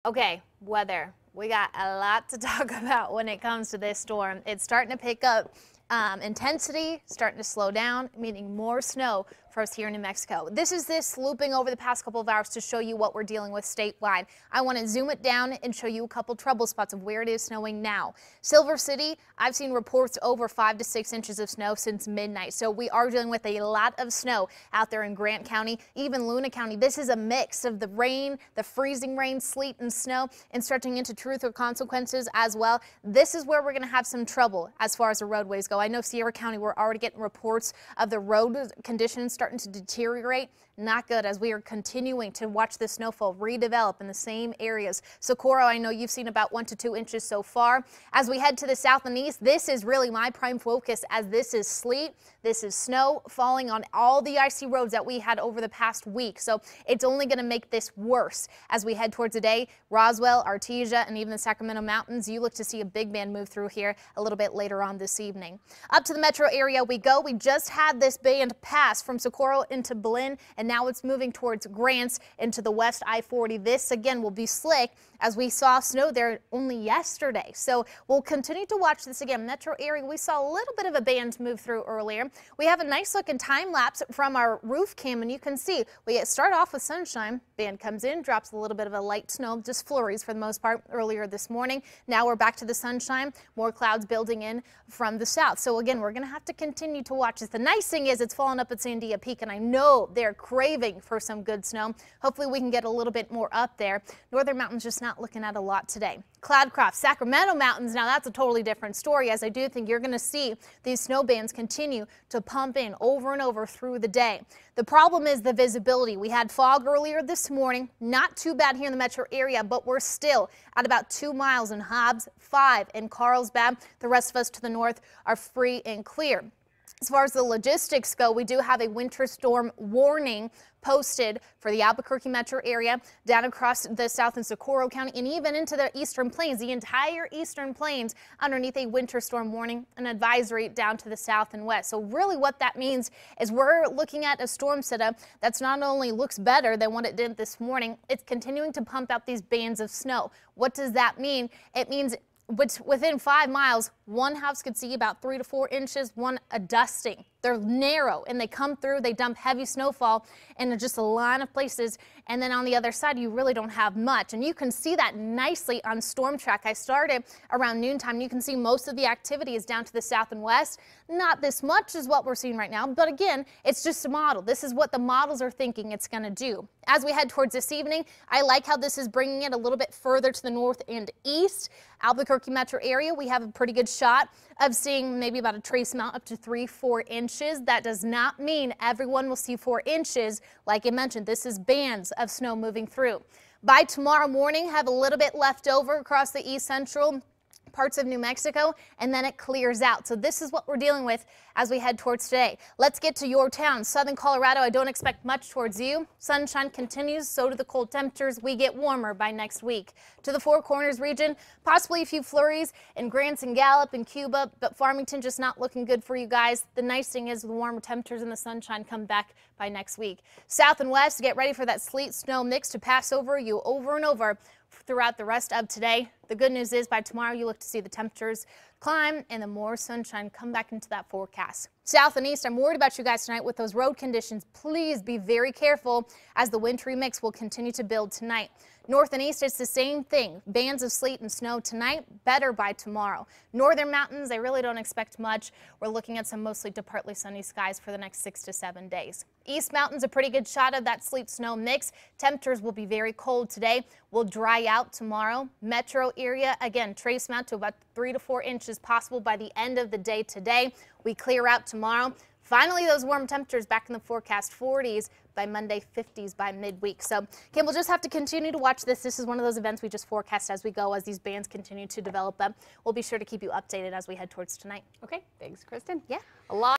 Okay, weather. We got a lot to talk about when it comes to this storm. It's starting to pick up intensity, starting to slow down, meaning more snow for us here in New Mexico. This looping over the past couple of hours to show you what we're dealing with statewide. I want to zoom it down and show you a couple trouble spots of where it is snowing now. Silver City, I've seen reports over 5 to 6 inches of snow since midnight. So we are dealing with a lot of snow out there in Grant County, even Luna County. This is a mix of the rain, the freezing rain, sleet and snow, and stretching into truth or consequences as well. This is where we're going to have some trouble as far as the roadways go. I know Sierra County, we're already getting reports of the road conditions starting to deteriorate. Not good, as we are continuing to watch the snowfall redevelop in the same areas. Socorro, I know you've seen about 1 to 2 inches so far. As we head to the south and east, this is really my prime focus, as this is sleet. This is snow falling on all the icy roads that we had over the past week. So it's only going to make this worse as we head towards the day. Roswell, Artesia, and even the Sacramento Mountains, you look to see a big band move through here a little bit later on this evening. Up to the metro area we go. We just had this band pass from Socorro into Belen, and now it's moving towards Grants into the west I-40. This again will be slick, as we saw snow there only yesterday. So we'll continue to watch this again. Metro area, we saw a little bit of a band move through earlier. We have a nice looking time lapse from our roof cam, and you can see we start off with sunshine. Band comes in, drops a little bit of a light snow, just flurries for the most part earlier this morning. Now we're back to the sunshine, more clouds building in from the south. So again, we're going to have to continue to watch this. The nice thing is it's falling up at Sandia Peak, and I know they're craving for some good snow. Hopefully we can get a little bit more up there. Northern Mountains just not looking at a lot today. Cloudcroft, Sacramento Mountains, now that's a totally different story, as I do think you're going to see these snow bands continue to pump in over and over through the day. The problem is the visibility. We had fog earlier this morning, not too bad here in the metro area, but we're still at about 2 miles in Hobbs, 5 in Carlsbad. The rest of us to the north are free and clear. As far as the logistics go, we do have a winter storm warning posted for the Albuquerque metro area, down across the South and Socorro County, and even into the eastern plains, the entire eastern plains underneath a winter storm warning, an advisory down to the south and west. So really what that means is we're looking at a storm setup that's not only looks better than what it did this morning, it's continuing to pump out these bands of snow. What does that mean? It means within 5 miles, one house could see about 3 to 4 inches, one a dusting. They're narrow and they come through, they dump heavy snowfall in just a line of places. And then on the other side, you really don't have much. And you can see that nicely on Storm Track. I started around noontime. You can see most of the activity is down to the south and west. Not this much is what we're seeing right now. But again, it's just a model. This is what the models are thinking it's going to do. As we head towards this evening, I like how this is bringing it a little bit further to the north and east. Albuquerque metro area, we have a pretty good shot of seeing maybe about a trace amount up to 3-4 inches. That does not mean everyone will see 4 inches. Like I mentioned, this is bands of snow moving through. By tomorrow morning, have a little bit left over across the east central parts of New Mexico, and then it clears out. So this is what we're dealing with as we head towards today. Let's get to your town. Southern Colorado, I don't expect much towards you. Sunshine continues, so do the cold temperatures. We get warmer by next week. To the Four Corners region, possibly a few flurries in Grants and Gallup and Cuba, but Farmington just not looking good for you guys. The nice thing is the warmer temperatures and the sunshine come back by next week. South and west, get ready for that sleet snow mix to pass over you over and over throughout the rest of today. The good news is by tomorrow you look to see the temperatures climb and the more sunshine come back into that forecast. South and east, I'm worried about you guys tonight with those road conditions. Please be very careful as the wintry mix will continue to build tonight. North and east, it's the same thing. Bands of sleet and snow tonight, better by tomorrow. Northern mountains, I really don't expect much. We're looking at some mostly to partly sunny skies for the next 6 to 7 days. East mountains, a pretty good shot of that sleet snow mix. Temperatures will be very cold today. Will dry out tomorrow. Metro area, again, trace amount to about 3 to 4 inches possible by the end of the day today. We clear out tomorrow. Finally, those warm temperatures back in the forecast, 40s by Monday, 50s by midweek. So, Kim, we'll just have to continue to watch this. This is one of those events we just forecast as we go, as these bands continue to develop. We'll be sure to keep you updated as we head towards tonight. Okay, thanks, Kristen. Yeah. A lot